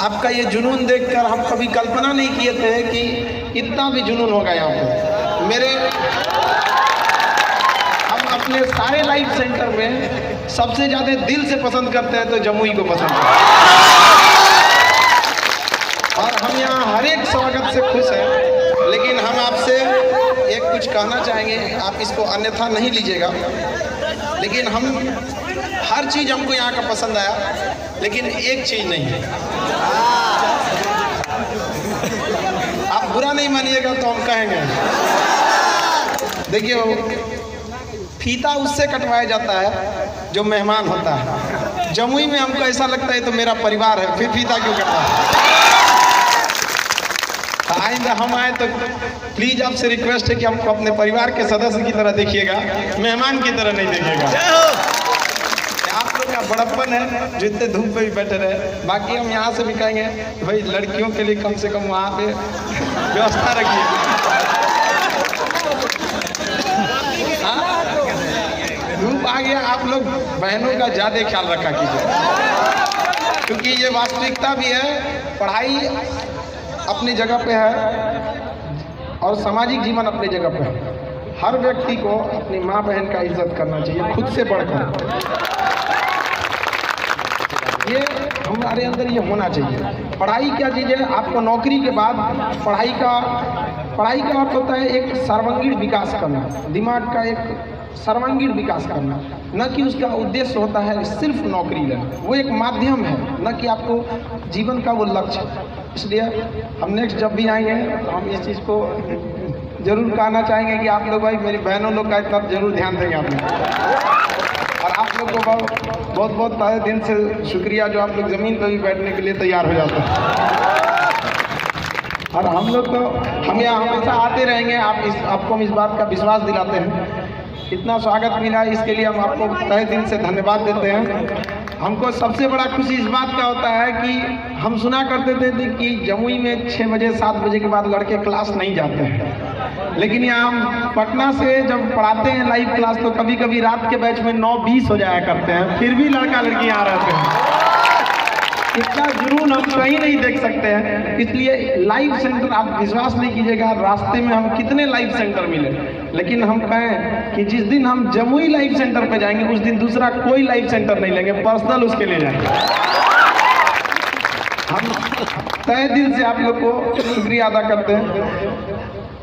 आपका ये जुनून देखकर हम कभी कल्पना नहीं किए थे कि इतना भी जुनून होगा यहाँ पे। मेरे हम अपने सारे लाइफ सेंटर में सबसे ज़्यादा दिल से पसंद करते हैं तो जमुई को पसंद करते हैं, और हम यहाँ हर एक स्वागत से खुश हैं। लेकिन हम आपसे एक कुछ कहना चाहेंगे, आप इसको अन्यथा नहीं लीजिएगा, लेकिन हम हर चीज़ हमको यहाँ का पसंद आया, लेकिन एक चीज़ नहीं है। आप बुरा नहीं मानिएगा तो हम कहेंगे, देखिए फीता उससे कटवाया जाता है जो मेहमान होता है। जमुई में हमको ऐसा लगता है तो मेरा परिवार है, फिर फीता क्यों कटवा है? आइंदा हम आए तो प्लीज आपसे रिक्वेस्ट है कि हमको अपने परिवार के सदस्य की तरह देखिएगा, मेहमान की तरह नहीं देखिएगा। आप लोग का बड़प्पन है जो इतने धूप पे भी बैठे रहे। बाकी हम यहाँ से भी कहेंगे भाई लड़कियों के लिए कम से कम वहाँ पे व्यवस्था रखिए। धूप आ गया, आप लोग बहनों का ज़्यादा ख्याल रखा कीजिए, क्योंकि ये वास्तविकता भी है। पढ़ाई अपनी जगह पे है और सामाजिक जीवन अपनी जगह पे है। हर व्यक्ति को अपनी माँ बहन का इज्जत करना चाहिए खुद से बढ़कर। ये हमारे अंदर ये होना चाहिए। पढ़ाई क्या चीज़ है? आपको नौकरी के बाद पढ़ाई का अर्थ होता है एक सर्वांगीण विकास करना, दिमाग का एक सर्वांगीण विकास करना, न कि उसका उद्देश्य होता है सिर्फ नौकरी लेना। वो एक माध्यम है, न कि आपको जीवन का वो लक्ष्य। इसलिए हम नेक्स्ट जब भी आएंगे तो हम इस चीज़ को जरूर कहना चाहेंगे कि आप लोग भाई मेरी बहनों लोग का इतना जरूर ध्यान देंगे आप लोग। और आप लोग को बहुत बहुत तहे दिन से शुक्रिया जो आप लोग ज़मीन पर भी बैठने के लिए तैयार हो जाते हैं। और हम लोग तो हम यहाँ हमेशा आते रहेंगे, आपको हम इस बात का विश्वास दिलाते हैं। इतना स्वागत मिला इसके लिए हम आपको तहे दिल से धन्यवाद देते हैं। हमको सबसे बड़ा खुशी इस बात का होता है कि हम सुना करते थे कि जमुई में 6 बजे 7 बजे के बाद लड़के क्लास नहीं जाते हैं, लेकिन यहाँ हम पटना से जब पढ़ाते हैं लाइव क्लास तो कभी कभी रात के बैच में 9:20 हो जाया करते हैं, फिर भी लड़का लड़की यहाँ रहते हैं। इतना जुनून हम कहीं नहीं देख सकते हैं। इसलिए लाइव सेंटर आप विश्वास नहीं कीजिएगा, रास्ते में हम कितने लाइव सेंटर मिले, लेकिन हम कहें कि जिस दिन हम जमुई लाइव सेंटर पे जाएंगे उस दिन दूसरा कोई लाइव सेंटर नहीं लेंगे, पर्सनल उसके ले जाएंगे। हम तहे दिल से आप लोग को शुक्रिया अदा करते हैं।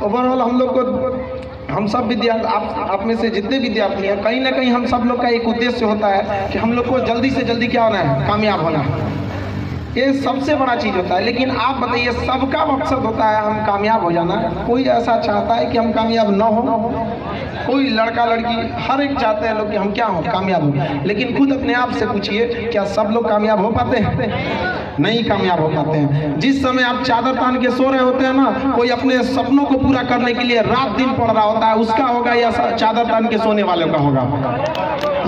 ओवरऑल हम लोग को, हम सब विद्यार्थी, आप में से जितने विद्यार्थी हैं, कहीं ना कहीं हम सब लोग का एक उद्देश्य होता है कि हम लोग को जल्दी से जल्दी क्या होना है, कामयाब होना है। ये सबसे बड़ा चीज़ होता है। लेकिन आप बताइए, सबका मकसद होता है हम कामयाब हो जाना। कोई ऐसा चाहता है कि हम कामयाब ना हो? कोई लड़का लड़की हर एक चाहते हैं लोग कि हम क्या हो, कामयाब हो। लेकिन खुद अपने आप से पूछिए, क्या सब लोग कामयाब हो पाते हैं? नहीं कामयाब हो पाते हैं। जिस समय आप चादर तान के सो रहे होते हैं ना, कोई अपने सपनों को पूरा करने के लिए रात दिन पढ़ रहा होता है, उसका होगा या चादर तान के सोने वालों का होगा?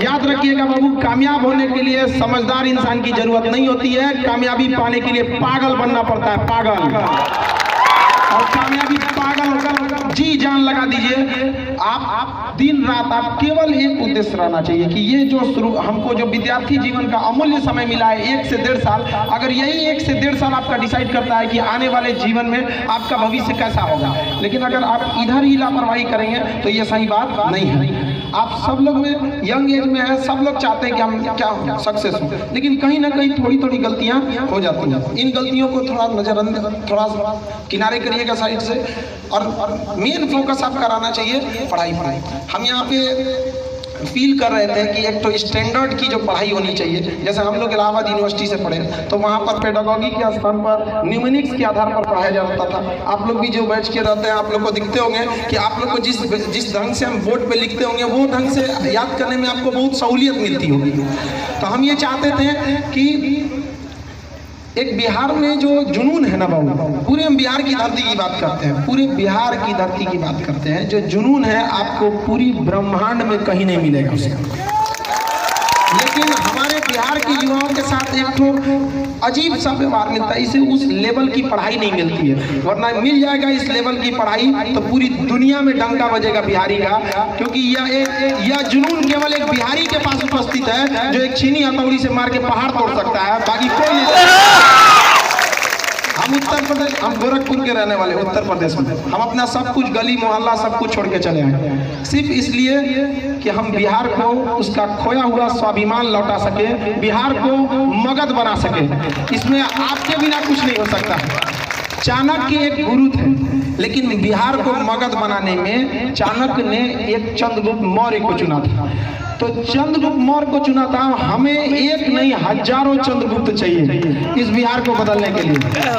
याद रखिएगा बाबू, कामयाब होने के लिए समझदार इंसान की जरूरत नहीं होती है, कामयाबी पाने के लिए पागल बनना पड़ता है, पागल। और कामयाबी पागल होकर जी जान लगा दीजिए। आप दिन रात आप केवल एक उद्देश्य रहना चाहिए कि ये जो हमको जो विद्यार्थी जीवन का अमूल्य समय मिला है 1 से 1.5 साल, अगर यही 1 से 1.5 साल आपका डिसाइड करता है कि आने वाले जीवन में आपका भविष्य कैसा होगा। लेकिन अगर आप इधर ही लापरवाही करेंगे तो ये सही बात नहीं है। आप सब लोग में यंग एज में है, सब लोग चाहते हैं कि हम क्या हो, सक्सेस हो, लेकिन कहीं ना कहीं थोड़ी थोड़ी गलतियां हो जाती हैं। इन गलतियों को थोड़ा नजरअंदाज, थोड़ा किनारे करिएगा साइड से, और मेन फोकस आप कराना चाहिए पढ़ाई। हम यहाँ पे फील कर रहे थे कि एक तो स्टैंडर्ड की जो पढ़ाई होनी चाहिए। जैसे हम लोग इलाहाबाद यूनिवर्सिटी से पढ़े तो वहाँ पर पेडागोगी के स्थान पर न्यूमेरिक्स के आधार पर पढ़ाया जाता था। आप लोग भी जो बैच के रहते हैं, आप लोग को दिखते होंगे कि आप लोग को जिस ढंग से हम बोर्ड पे लिखते होंगे वो ढंग से याद करने में आपको बहुत सहूलियत मिलती होगी। तो हम ये चाहते थे कि एक बिहार में जो जुनून है ना बाबू, पूरे हम बिहार की धरती की बात करते हैं, पूरे बिहार की धरती की बात करते हैं, जो जुनून है आपको पूरी ब्रह्मांड में कहीं नहीं मिलेगा उसका। लेकिन हमारे बिहार के युवाओं के साथ एक तो अजीब सा व्यवहार मिलता है, इसे उस लेवल की पढ़ाई नहीं मिलती है। वरना मिल जाएगा इस लेवल की पढ़ाई तो पूरी दुनिया में डंका बजेगा बिहारी का, क्योंकि यह जुनून केवल एक बिहारी के पास उपस्थित है जो एक छीनी हथौड़ी से मार के पहाड़ तोड़ सकता है, बाकी कोई नहीं। हम गोरखपुर के रहने वाले, उत्तर प्रदेश में। हम अपना सब कुछ गली मोहल्ला सब कुछ छोड़ के चले आए, सिर्फ इसलिए कि हम बिहार को उसका खोया हुआ स्वाभिमान लौटा सके, बिहार को मगध बना सके। इसमें आपके बिना कुछ नहीं हो सकता। चाणक्य एक गुरु थे, लेकिन बिहार को मगध बनाने में चाणक्य ने एक चंद्रगुप्त मौर्य को चुना था। तो चंद्रगुप्त मौर्य को चुना था, हमें एक नहीं हजारों चंद्रगुप्त चाहिए इस बिहार को बदलने के लिए।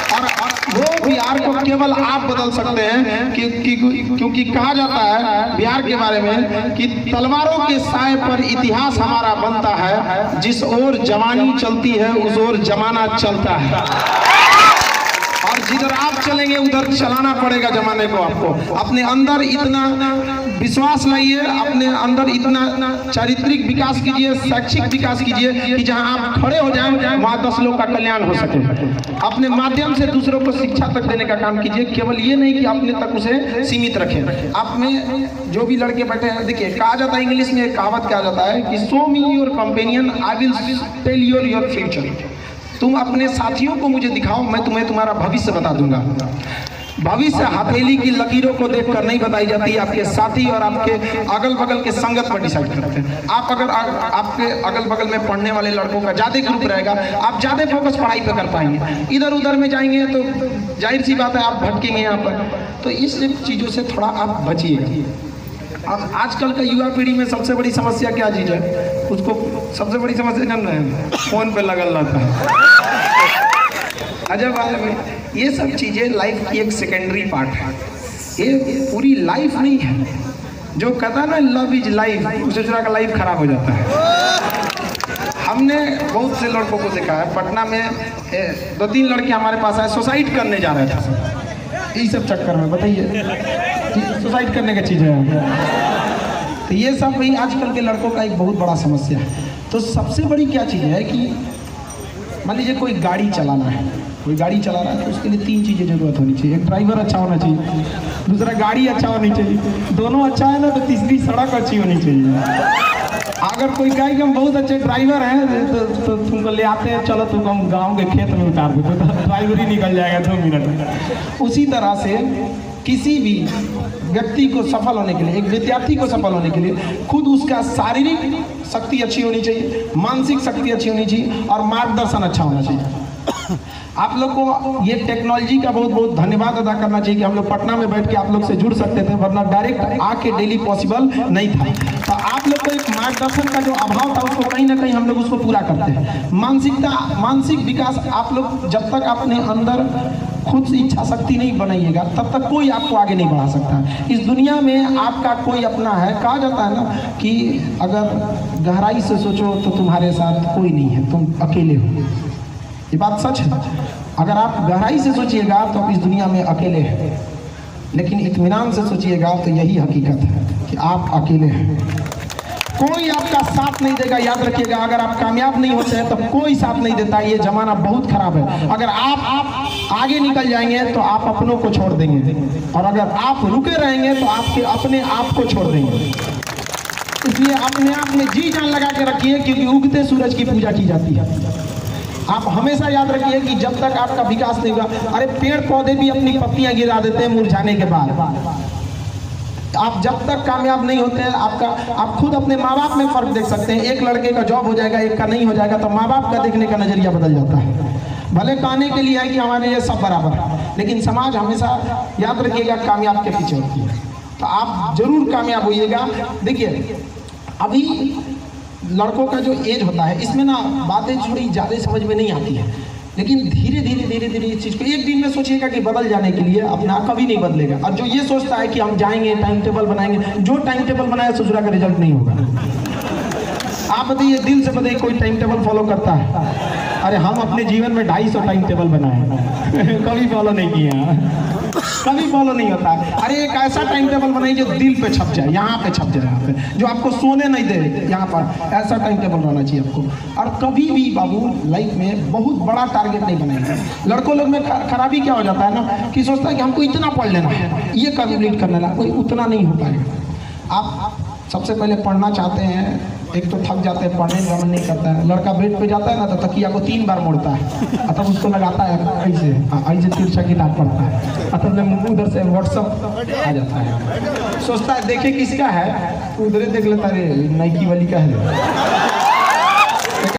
और वो बिहार को केवल आप बदल सकते हैं क्योंकि कहा जाता है बिहार के बारे में कि तलवारों के साए पर इतिहास हमारा बनता है, जिस ओर जवानी चलती है उस ओर जमाना चलता है। और जिधर आप चलेंगे उधर चलाना पड़ेगा जमाने को। आपको अपने अंदर इतना विश्वास लाइए, अपने अंदर इतना चारित्रिक विकास कीजिए, शैक्षिक विकास कीजिए कि जहां आप खड़े हो जाएं वहां 10 लोग का कल्याण हो सके। अपने माध्यम से दूसरों को शिक्षा तक देने का काम कीजिए, केवल ये नहीं कि अपने तक उसे सीमित रखें। आप में जो भी लड़के बैठे हैं, देखिए कहा जाता है इंग्लिश में एक कहावत कहा जाता है कि show me your companion I will tell your future. तुम अपने साथियों को मुझे दिखाओ, मैं तुम्हें तुम्हारा भविष्य बता दूंगा। भविष्य हथेली की लकीरों को देखकर नहीं बताई जाती, आपके साथी और आपके अगल बगल के संगत पर डिसाइड करते हैं। आप अगर आपके अगल बगल में पढ़ने वाले लड़कों का ज्यादा ग्रुप रहेगा, आप ज्यादा फोकस पढ़ाई पर कर पाएंगे। इधर उधर में जाएंगे तो जाहिर सी बात है आप भटकेंगे यहाँ पर। तो इस चीजों से थोड़ा आप बचिएगा। अब आजकल का युवा पीढ़ी में सबसे बड़ी समस्या क्या चीज है, उसको सबसे बड़ी समस्या जान रहे हैं, फोन पे लगल रहता है। अजब है, ये सब चीजें लाइफ की एक सेकेंडरी पार्ट है, ये पूरी लाइफ नहीं है। जो कहता है ना लव इज लाइफ, उसे दूसरा का लाइफ खराब हो जाता है। हमने बहुत से लड़कों को देखा है, पटना में 2-3 लड़के हमारे पास आए, सुसाइड करने जा रहे थे इस सब चक्कर में। बताइए सुसाइड करने का चीज़ है। तो ये सब वही आजकल के लड़कों का एक बहुत बड़ा समस्या है। तो सबसे बड़ी क्या चीज़ है कि मान लीजिए कोई गाड़ी चलाना है, कोई गाड़ी चला रहा है तो उसके लिए 3 चीज़ें जरूरत होनी चाहिए। एक ड्राइवर अच्छा होना चाहिए, दूसरा गाड़ी अच्छा होनी चाहिए, दोनों अच्छा है ना तो तीसरी सड़क अच्छी होनी चाहिए। अगर कोई कहे कि हम बहुत अच्छे ड्राइवर हैं तो तुमको ले आते हैं, चलो तुमको हम गाँव के खेत में उतार दो, तो ड्राइवर ही निकल जाएगा 2 मिनट में। उसी तरह से किसी भी व्यक्ति को सफल होने के लिए, एक विद्यार्थी को सफल होने के लिए खुद उसका शारीरिक शक्ति अच्छी होनी चाहिए, मानसिक शक्ति अच्छी होनी चाहिए और मार्गदर्शन अच्छा होना चाहिए। आप लोग को ये टेक्नोलॉजी का बहुत बहुत धन्यवाद अदा करना चाहिए कि हम लोग पटना में बैठ के आप लोग से जुड़ सकते थे, वरना डायरेक्ट आके डेली पॉसिबल नहीं था। तो आप लोग को एक मार्गदर्शन का जो अभाव था उसको कहीं ना कहीं हम लोग उसको पूरा करते हैं। मानसिक विकास आप लोग जब तक अपने अंदर खुद से इच्छा शक्ति नहीं बनाइएगा तब तक कोई आपको आगे नहीं बढ़ा सकता। इस दुनिया में आपका कोई अपना है। कहा जाता है ना कि अगर गहराई से सोचो तो तुम्हारे साथ कोई नहीं है, तुम अकेले हो। ये बात सच है। अगर आप गहराई से सोचिएगा तो इस दुनिया में अकेले हैं, लेकिन इत्मीनान से सोचिएगा तो यही हकीकत है कि आप अकेले हैं। कोई आपका साथ नहीं देगा। याद रखिएगा, अगर आप कामयाब नहीं होते हैं तो कोई साथ नहीं देता। ये जमाना बहुत खराब है। अगर आप आगे निकल जाएंगे तो आप अपनों को छोड़ देंगे, और अगर आप रुके रहेंगे तो आपके अपने आप को छोड़ देंगे। इसलिए अपने आप में जी जान लगा के रखिए, क्योंकि उगते सूरज की पूजा की जाती है। आप हमेशा याद रखिए कि जब तक आपका विकास नहीं हुआ, अरे पेड़ पौधे भी अपनी पत्तियां गिरा देते हैं मुरझाने के बाद। आप जब तक कामयाब नहीं होते हैं, आप खुद अपने माँ बाप में फर्क देख सकते हैं। एक लड़के का जॉब हो जाएगा, एक का नहीं हो जाएगा, तो माँ बाप का देखने का नजरिया बदल जाता है। भले कहने के लिए है कि हमारे लिए सब बराबर है, लेकिन समाज हमेशा याद रखिएगा कामयाब के पीछे होती है। तो आप जरूर कामयाब होइएगा। देखिए अभी लड़कों का जो एज होता है, इसमें ना बातें थोड़ी ज़्यादा समझ में नहीं आती है, लेकिन धीरे धीरे इस चीज़ को एक दिन में सोचिएगा कि बदल जाने के लिए अपना कभी नहीं बदलेगा। और जो ये सोचता है कि हम जाएंगे टाइम टेबल बनाएंगे, जो टाइम टेबल बनाया ससुरा का रिजल्ट नहीं होगा। आप बताइए, दिल से बताइए कोई टाइम टेबल फॉलो करता है? अरे हम अपने जीवन में 250 टाइम टेबल बनाए कभी फॉलो नहीं किया, कभी फॉलो नहीं होता। अरे एक ऐसा टाइम टेबल बनाइए जो दिल पे छप जाए, यहाँ पे छप जाए, यहाँ पे जो आपको सोने नहीं दे, यहाँ पर ऐसा टाइम टेबल रहना चाहिए आपको। और कभी भी बाबू लाइफ में बहुत बड़ा टारगेट नहीं बनाएंगे। लड़कों लोग में खराबी क्या हो जाता है ना कि सोचता है कि हमको इतना पढ़ लेना है, ये कंप्लीट करना है, कोई उतना नहीं हो पाएगा। आप सबसे पहले पढ़ना चाहते हैं एक तो थक जाते हैं, पढ़ने का मन नहीं करता है, लड़का बेड पे जाता है ना तो तकिया को 3 बार मोड़ता है, तब उसको लगाता है ऐसे ऐसे तिरछा किताब पढ़ता है, तब उधर से व्हाट्सअप आ जाता है, सोचता है देखे किसका है, उधर देख लेता है नाइकी वाली का है।